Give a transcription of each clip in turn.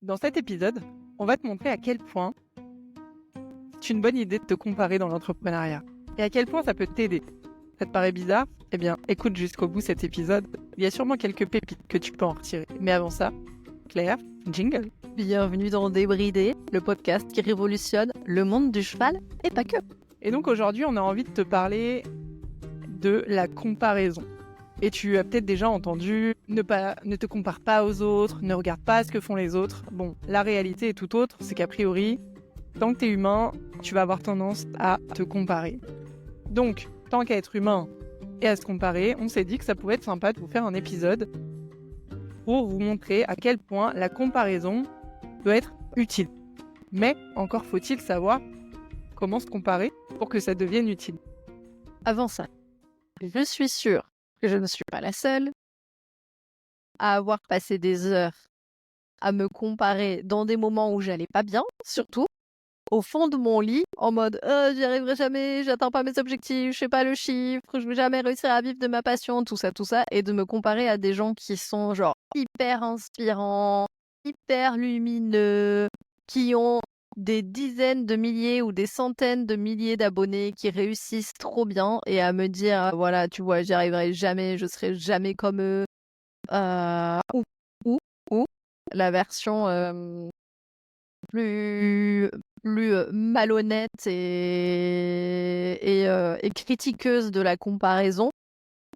Dans cet épisode, on va te montrer à quel point c'est une bonne idée de te comparer dans l'entrepreneuriat et à quel point ça peut t'aider. Ça te paraît bizarre? Eh bien, écoute jusqu'au bout cet épisode. Il y a sûrement quelques pépites que tu peux en retirer. Mais avant ça, Claire, jingle. Bienvenue dans Débridé, le podcast qui révolutionne le monde du cheval et pas que. Et donc aujourd'hui, on a envie de te parler de la comparaison. Et tu as peut-être déjà entendu ne te compare pas aux autres, ne regarde pas ce que font les autres. Bon, la réalité est tout autre, c'est qu'a priori, tant que tu es humain, tu vas avoir tendance à te comparer. Donc, tant qu'à être humain et à se comparer, on s'est dit que ça pouvait être sympa de vous faire un épisode pour vous montrer à quel point la comparaison peut être utile. Mais encore faut-il savoir comment se comparer pour que ça devienne utile. Avant ça, je suis sûre que je ne suis pas la seule à avoir passé des heures à me comparer dans des moments où j'allais pas bien, surtout au fond de mon lit, en mode j'y arriverai jamais, j'atteins pas mes objectifs, je sais pas le chiffre, je vais jamais réussir à vivre de ma passion, tout ça, et de me comparer à des gens qui sont genre hyper inspirants, hyper lumineux, qui ont des dizaines de milliers ou des centaines de milliers d'abonnés qui réussissent trop bien et à me dire voilà, tu vois, j'y arriverai jamais, je serai jamais comme eux. Ou, ou, ou la version plus malhonnête et critiqueuse de la comparaison,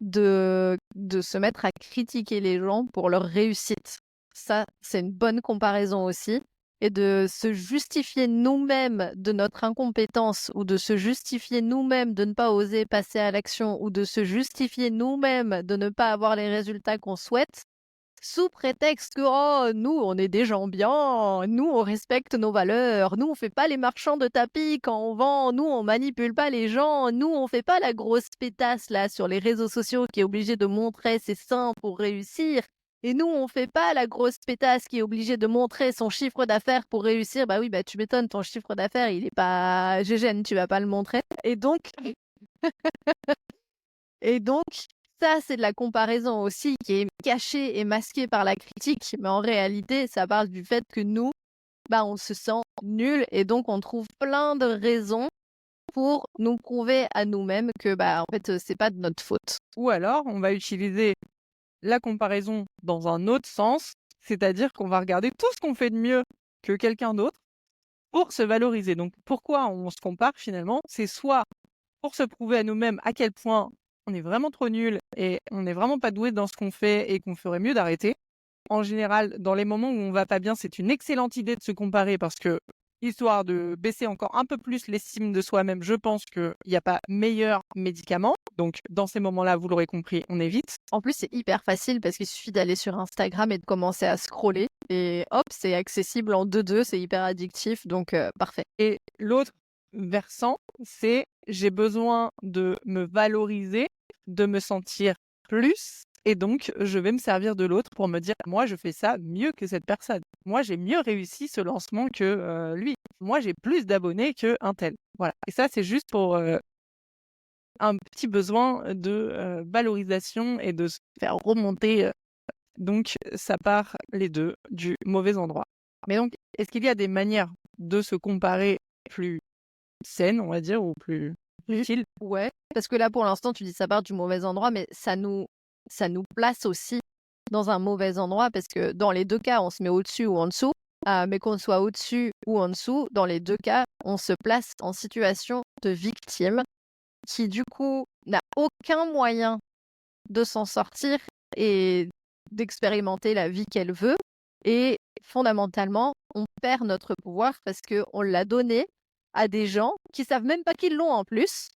de se mettre à critiquer les gens pour leur réussite. Ça, c'est une bonne comparaison aussi. Et de se justifier nous-mêmes de notre incompétence ou de se justifier nous-mêmes de ne pas oser passer à l'action ou de se justifier nous-mêmes de ne pas avoir les résultats qu'on souhaite, sous prétexte que oh, nous, on est des gens bien, nous, on respecte nos valeurs, nous, on fait pas les marchands de tapis quand on vend, nous, on manipule pas les gens, nous, on fait pas la grosse pétasse là sur les réseaux sociaux qui est obligée de montrer ses seins pour réussir. Et nous, on fait pas la grosse pétasse qui est obligée de montrer son chiffre d'affaires pour réussir. Bah oui, bah tu m'étonnes, ton chiffre d'affaires, il est pas GGN, tu vas pas le montrer. Et donc, ça, c'est de la comparaison aussi qui est cachée et masquée par la critique. Mais en réalité, ça parle du fait que nous, bah, on se sent nuls et donc on trouve plein de raisons pour nous prouver à nous-mêmes que, bah, en fait, c'est pas de notre faute. Ou alors, on va utiliser la comparaison dans un autre sens, c'est-à-dire qu'on va regarder tout ce qu'on fait de mieux que quelqu'un d'autre pour se valoriser. Donc, pourquoi on se compare finalement? C'est soit pour se prouver à nous-mêmes à quel point on est vraiment trop nul et on n'est vraiment pas doué dans ce qu'on fait et qu'on ferait mieux d'arrêter. En général, dans les moments où on va pas bien, c'est une excellente idée de se comparer parce que, histoire de baisser encore un peu plus l'estime de soi-même, je pense qu'il n'y a pas meilleur médicament. Donc, dans ces moments-là, vous l'aurez compris, on évite. En plus, c'est hyper facile parce qu'il suffit d'aller sur Instagram et de commencer à scroller. Et hop, c'est accessible en 2-2, c'est hyper addictif, donc parfait. Et l'autre versant, c'est j'ai besoin de me valoriser, de me sentir plus. Et donc, je vais me servir de l'autre pour me dire, moi, je fais ça mieux que cette personne. Moi, j'ai mieux réussi ce lancement que lui. Moi, j'ai plus d'abonnés qu'un tel. Voilà. Et ça, c'est juste pour un petit besoin de valorisation et de se faire remonter. Donc, ça part les deux du mauvais endroit. Mais donc, est-ce qu'il y a des manières de se comparer plus saines, on va dire, ou plus utiles? Ouais, parce que là, pour l'instant, tu dis ça part du mauvais endroit, mais ça nous place aussi dans un mauvais endroit parce que dans les deux cas, on se met au-dessus ou en dessous. Mais qu'on soit au-dessus ou en dessous, dans les deux cas, on se place en situation de victime qui, du coup, n'a aucun moyen de s'en sortir et d'expérimenter la vie qu'elle veut. Et fondamentalement, on perd notre pouvoir parce qu'on l'a donné à des gens qui savent même pas qu'ils l'ont en plus.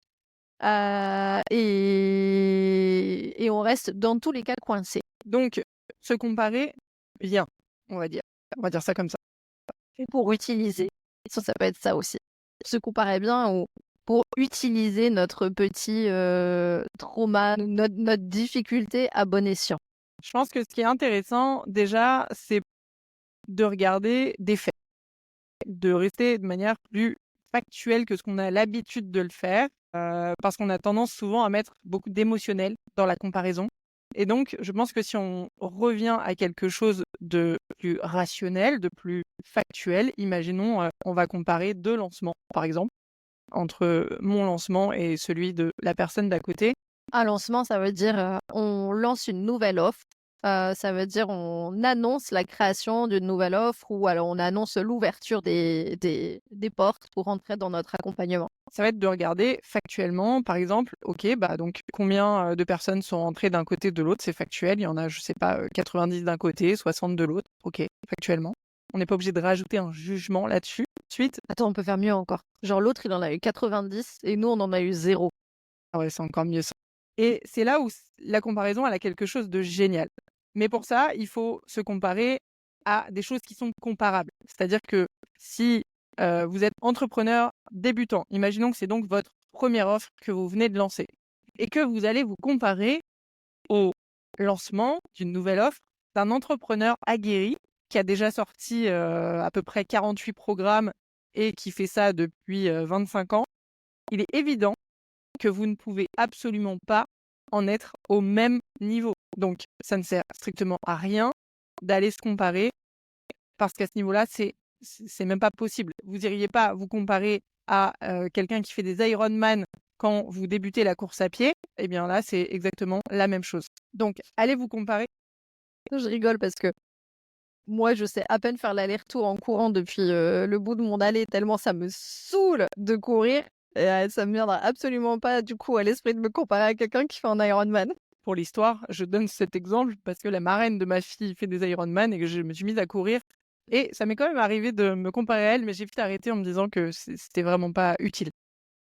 Et on reste dans tous les cas coincé. Donc, se comparer bien, on va dire. On va dire ça comme ça. Et pour utiliser, ça peut être ça aussi. Se comparer bien ou pour utiliser notre petit trauma, notre difficulté à bon escient. Je pense que ce qui est intéressant, déjà, c'est de regarder des faits, de rester de manière plus factuelle que ce qu'on a l'habitude de le faire, parce qu'on a tendance souvent à mettre beaucoup d'émotionnel dans la comparaison. Et donc, je pense que si on revient à quelque chose de plus rationnel, de plus factuel, imaginons, on va comparer 2 lancements, par exemple, entre mon lancement et celui de la personne d'à côté. Un lancement, ça veut dire, on lance une nouvelle offre. Ça veut dire on annonce la création d'une nouvelle offre ou alors on annonce l'ouverture des portes pour entrer dans notre accompagnement. Ça va être de regarder factuellement, par exemple, OK, bah, donc combien, de personnes sont entrées d'un côté, de l'autre, c'est factuel. Il y en a, je sais pas, 90 d'un côté, 60 de l'autre. OK, factuellement. On n'est pas obligé de rajouter un jugement là-dessus. Ensuite, Attends, on peut faire mieux encore. Genre l'autre, il en a eu 90 et nous, on en a eu 0. ah ouais, c'est encore mieux ça. Et c'est là où la comparaison, elle a quelque chose de génial. Mais pour ça, il faut se comparer à des choses qui sont comparables. C'est-à-dire que si vous êtes entrepreneur débutant, imaginons que c'est donc votre première offre que vous venez de lancer et que vous allez vous comparer au lancement d'une nouvelle offre d'un entrepreneur aguerri qui a déjà sorti à peu près 48 programmes et qui fait ça depuis 25 ans, il est évident que vous ne pouvez absolument pas en être au même niveau. Donc, ça ne sert strictement à rien d'aller se comparer parce qu'à ce niveau-là, c'est même pas possible. Vous iriez pas vous comparer à quelqu'un qui fait des Ironman quand vous débutez la course à pied. Eh bien là, c'est exactement la même chose. Donc, allez vous comparer. Je rigole parce que moi, je sais à peine faire l'aller-retour en courant depuis le bout de mon allée, tellement ça me saoule de courir. Et ça me viendra absolument pas, du coup, à l'esprit de me comparer à quelqu'un qui fait un Ironman. Pour l'histoire, je donne cet exemple parce que la marraine de ma fille fait des Ironman et que je me suis mise à courir. Et ça m'est quand même arrivé de me comparer à elle, mais j'ai vite arrêté en me disant que c'était vraiment pas utile.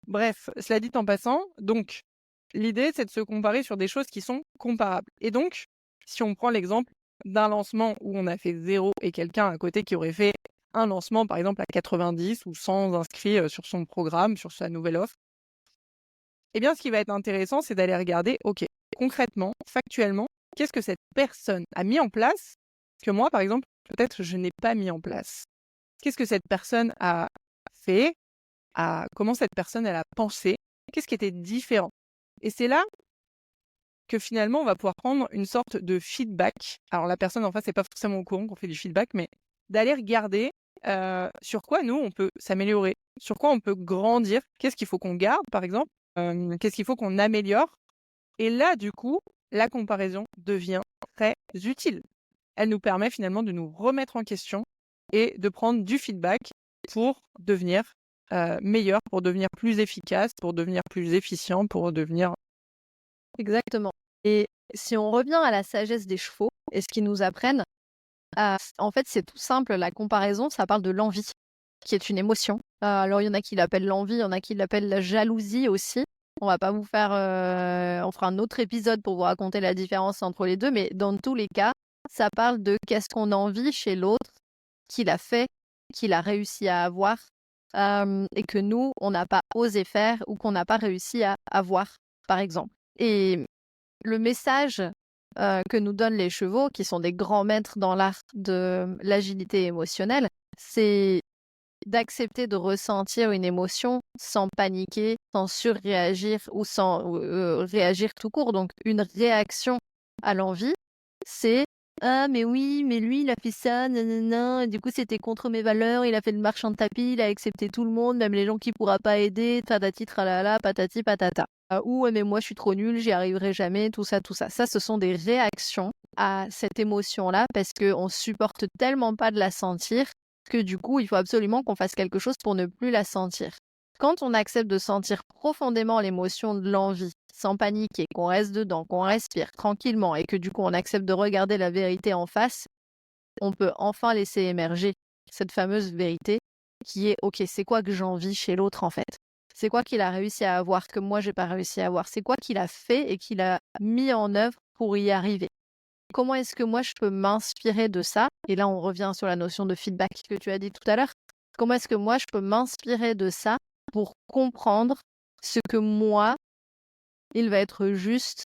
Bref, cela dit en passant, donc l'idée c'est de se comparer sur des choses qui sont comparables. Et donc, si on prend l'exemple d'un lancement où on a fait 0 et quelqu'un à côté qui aurait fait un lancement par exemple à 90 ou 100 inscrits sur son programme, sur sa nouvelle offre, eh bien ce qui va être intéressant c'est d'aller regarder, ok, concrètement, factuellement, qu'est-ce que cette personne a mis en place que moi par exemple, peut-être je n'ai pas mis en place. Qu'est-ce que cette personne a fait, comment cette personne elle a pensé, qu'est-ce qui était différent. Et c'est là que finalement on va pouvoir prendre une sorte de feedback. Alors la personne en face n'est pas forcément au courant qu'on fait du feedback, mais d'aller regarder sur quoi nous on peut s'améliorer, sur quoi on peut grandir, qu'est-ce qu'il faut qu'on garde par exemple, qu'est-ce qu'il faut qu'on améliore. Et là du coup, la comparaison devient très utile. Elle nous permet finalement de nous remettre en question et de prendre du feedback pour devenir meilleur, pour devenir plus efficace, pour devenir plus efficient, pour devenir... Exactement. Et si on revient à la sagesse des chevaux et ce qu'ils nous apprennent, en fait, c'est tout simple. La comparaison, ça parle de l'envie, qui est une émotion. Alors, il y en a qui l'appellent l'envie, il y en a qui l'appellent la jalousie aussi. On va pas vous faire... on fera un autre épisode pour vous raconter la différence entre les deux, mais dans tous les cas, ça parle de qu'est-ce qu'on a envie chez l'autre, qu'il a fait, qu'il a réussi à avoir, et que nous, on n'a pas osé faire ou qu'on n'a pas réussi à avoir, par exemple. Et le message que nous donnent les chevaux, qui sont des grands maîtres dans l'art de l'agilité émotionnelle, c'est d'accepter de ressentir une émotion sans paniquer, sans surréagir ou sans réagir tout court. Donc une réaction à l'envie, c'est ah mais oui, mais lui il a fait ça, nanana, et du coup c'était contre mes valeurs, il a fait le marchand de tapis, il a accepté tout le monde, même les gens qui pourra pas aider, tatati tralala, patati patata. Ou ouais, mais moi je suis trop nulle, j'y arriverai jamais, tout ça, tout ça. Ça, ce sont des réactions à cette émotion-là parce qu'on supporte tellement pas de la sentir que du coup, il faut absolument qu'on fasse quelque chose pour ne plus la sentir. Quand on accepte de sentir profondément l'émotion de l'envie, sans paniquer, qu'on reste dedans, qu'on respire tranquillement et que du coup on accepte de regarder la vérité en face, on peut enfin laisser émerger cette fameuse vérité qui est ok, c'est quoi que j'envie chez l'autre en fait? C'est quoi qu'il a réussi à avoir que moi j'ai pas réussi à avoir? C'est quoi qu'il a fait et qu'il a mis en œuvre pour y arriver? Comment est-ce que moi je peux m'inspirer de ça? Et là on revient sur la notion de feedback que tu as dit tout à l'heure. Comment est-ce que moi je peux m'inspirer de ça pour comprendre ce que moi, il va être juste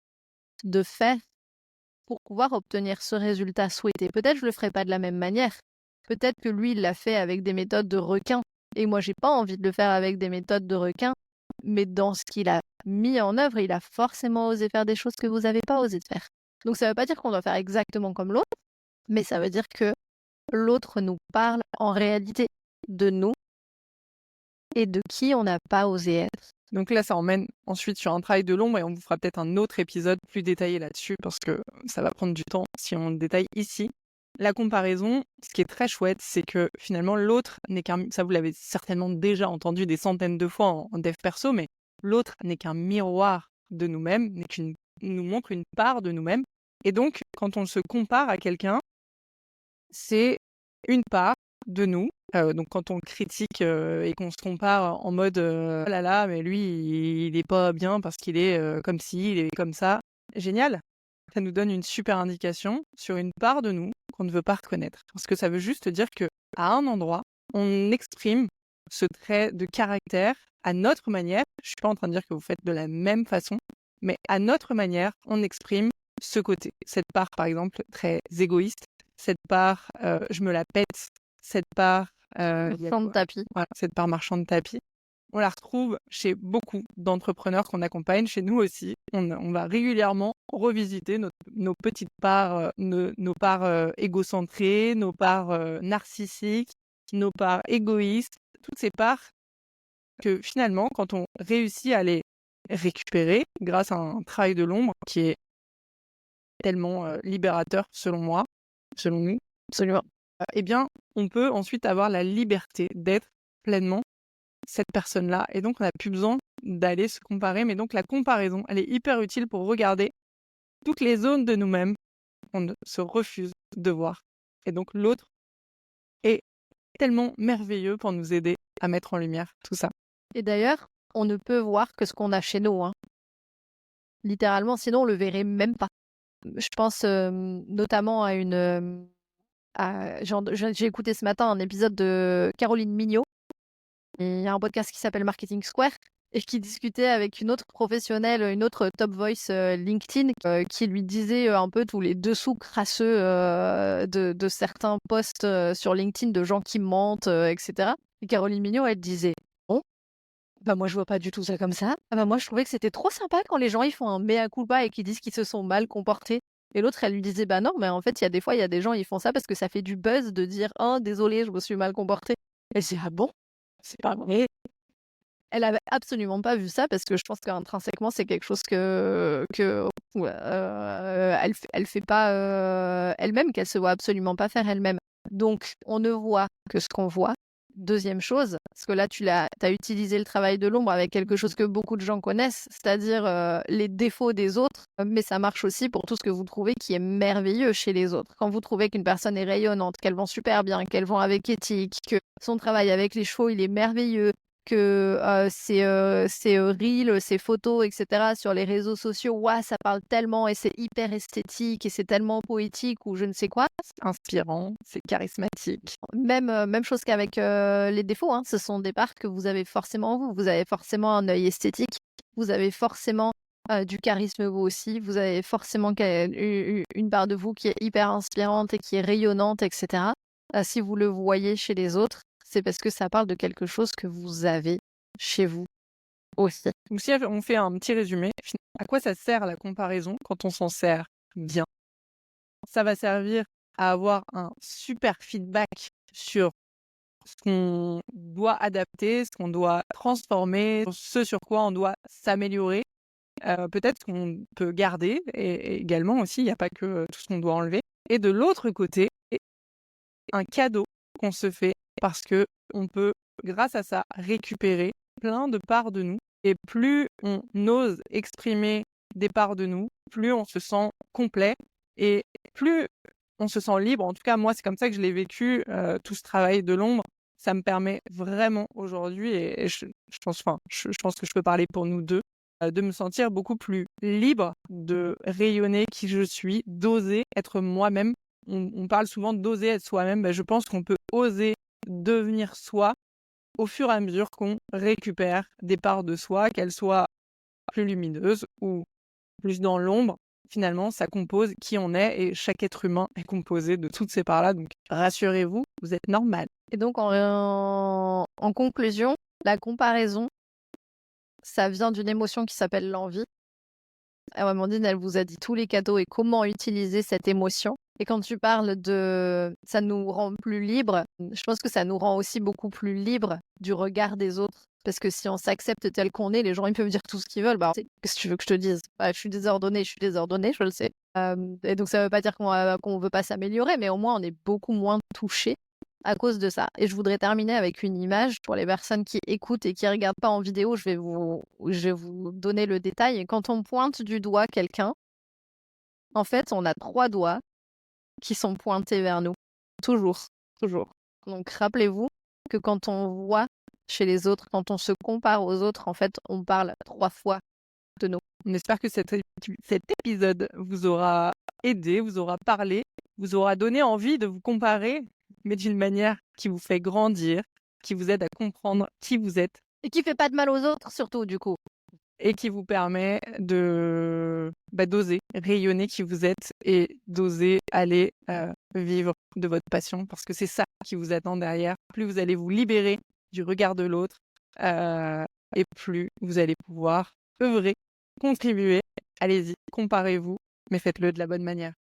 de faire pour pouvoir obtenir ce résultat souhaité. Peut-être je le ferai pas de la même manière. Peut-être que lui, il l'a fait avec des méthodes de requin. Et moi, j'ai pas envie de le faire avec des méthodes de requin. Mais dans ce qu'il a mis en œuvre, il a forcément osé faire des choses que vous n'avez pas osé de faire. Donc ça veut pas dire qu'on doit faire exactement comme l'autre, mais ça veut dire que l'autre nous parle en réalité de nous et de qui on n'a pas osé être. Donc là, ça emmène ensuite sur un travail de l'ombre et on vous fera peut-être un autre épisode plus détaillé là-dessus parce que ça va prendre du temps si on le détaille ici. La comparaison, ce qui est très chouette, c'est que finalement l'autre n'est qu'un, ça vous l'avez certainement déjà entendu des centaines de fois en dev perso, mais l'autre n'est qu'un miroir de nous-mêmes, nous montre une part de nous-mêmes. Et donc, quand on se compare à quelqu'un, c'est une part de nous. Donc quand on le critique et qu'on se compare en mode oh là là, mais lui, il est pas bien parce qu'il est comme ci, il est comme ça. Génial. Ça nous donne une super indication sur une part de nous qu'on ne veut pas reconnaître. Parce que ça veut juste dire que à un endroit, on exprime ce trait de caractère à notre manière. Je suis pas en train de dire que vous faites de la même façon, mais à notre manière, on exprime ce côté. Cette part, par exemple, très égoïste. Cette part, je me la pète. Cette part, il y a Marchand de quoi tapis. Voilà, cette part marchand de tapis. On la retrouve chez beaucoup d'entrepreneurs qu'on accompagne, chez nous aussi. On va régulièrement revisiter nos petites parts, nos parts égocentrées, nos parts narcissiques, nos parts égoïstes, toutes ces parts que finalement, quand on réussit à les récupérer grâce à un travail de l'ombre qui est tellement libérateur selon moi, selon nous, Absolument. eh bien, on peut ensuite avoir la liberté d'être pleinement cette personne-là. Et donc, on n'a plus besoin d'aller se comparer. Mais donc, la comparaison, elle est hyper utile pour regarder toutes les zones de nous-mêmes qu'on se refuse de voir. Et donc, l'autre est tellement merveilleux pour nous aider à mettre en lumière tout ça. Et d'ailleurs, on ne peut voir que ce qu'on a chez nous, hein. Littéralement, sinon on le verrait même pas. Je pense notamment à j'ai écouté ce matin un épisode de Caroline Mignot. Il y a un podcast qui s'appelle Marketing Square et qui discutait avec une autre professionnelle, une autre top voice LinkedIn, qui lui disait un peu tous les dessous crasseux de certains posts sur LinkedIn de gens qui mentent, etc. Et Caroline Mignot, elle disait bon, bah moi je vois pas du tout ça comme ça. Ah bah moi je trouvais que c'était trop sympa quand les gens ils font un mea culpa et qu'ils disent qu'ils se sont mal comportés. Et l'autre elle lui disait bah non, mais en fait il y a des fois il y a des gens ils font ça parce que ça fait du buzz de dire oh désolé je me suis mal comporté. Elle dit ah bon, c'est pas vrai. Elle avait absolument pas vu ça parce que je pense qu'intrinsèquement c'est quelque chose que ouais, elle fait pas elle-même, qu'elle se voit absolument pas faire elle-même. Donc on ne voit que ce qu'on voit. Deuxième chose, parce que là tu as utilisé le travail de l'ombre avec quelque chose que beaucoup de gens connaissent, c'est-à-dire les défauts des autres, mais ça marche aussi pour tout ce que vous trouvez qui est merveilleux chez les autres. Quand vous trouvez qu'une personne est rayonnante, qu'elle vend super bien, qu'elle vend avec éthique, que son travail avec les chevaux il est merveilleux, que ses reels, ses photos, etc. sur les réseaux sociaux, ouah, ça parle tellement et c'est hyper esthétique et c'est tellement poétique ou je ne sais quoi. Inspirant, c'est charismatique. Même chose qu'avec les défauts, hein. Ce sont des parts que vous avez forcément vous. Vous avez forcément un œil esthétique, vous avez forcément du charisme vous aussi, vous avez forcément une part de vous qui est hyper inspirante et qui est rayonnante, etc. Si vous le voyez chez les autres, c'est parce que ça parle de quelque chose que vous avez chez vous aussi. Donc si on fait un petit résumé, à quoi ça sert la comparaison quand on s'en sert bien? Ça va servir à avoir un super feedback sur ce qu'on doit adapter, ce qu'on doit transformer, ce sur quoi on doit s'améliorer. Peut-être qu'on peut garder et également aussi, il n'y a pas que tout ce qu'on doit enlever. Et de l'autre côté, un cadeau qu'on se fait parce que on peut, grâce à ça, récupérer plein de parts de nous. Et plus on ose exprimer des parts de nous, plus on se sent complet et plus on se sent libre. En tout cas, moi, c'est comme ça que je l'ai vécu, tout ce travail de l'ombre. Ça me permet vraiment aujourd'hui, et je pense, enfin, je pense que je peux parler pour nous deux, de me sentir beaucoup plus libre de rayonner qui je suis, d'oser être moi-même. On parle souvent d'oser être soi-même. Ben, je pense qu'on peut oser devenir soi au fur et à mesure qu'on récupère des parts de soi, qu'elles soient plus lumineuses ou plus dans l'ombre. Finalement, ça compose qui on est et chaque être humain est composé de toutes ces parts-là. Donc, rassurez-vous, vous êtes normal. Et donc en conclusion, la comparaison, ça vient d'une émotion qui s'appelle l'envie. Amandine, elle vous a dit tous les cadeaux et comment utiliser cette émotion. Et quand tu parles de ça nous rend plus libres, je pense que ça nous rend aussi beaucoup plus libres du regard des autres. Parce que si on s'accepte tel qu'on est, les gens ils peuvent dire tout ce qu'ils veulent. Bah, qu'est-ce que tu veux que je te dise? Bah, je suis désordonnée, je le sais. Et donc ça veut pas dire qu'on veut pas s'améliorer, mais au moins on est beaucoup moins touché à cause de ça. Et je voudrais terminer avec une image pour les personnes qui écoutent et qui regardent pas en vidéo. Je vais vous donner le détail. Et quand on pointe du doigt quelqu'un, en fait, on a 3 doigts qui sont pointés vers nous. Toujours, toujours. Donc rappelez-vous que quand on voit chez les autres, quand on se compare aux autres, en fait, on parle 3 fois de nous. On espère que cet épisode vous aura aidé, vous aura parlé, vous aura donné envie de vous comparer, mais d'une manière qui vous fait grandir, qui vous aide à comprendre qui vous êtes Et qui fait pas de mal aux autres, surtout, du coup. et qui vous permet d'oser rayonner qui vous êtes et d'oser aller vivre de votre passion, parce que c'est ça qui vous attend derrière. Plus vous allez vous libérer du regard de l'autre, et plus vous allez pouvoir œuvrer, contribuer. Allez-y, comparez-vous, mais faites-le de la bonne manière.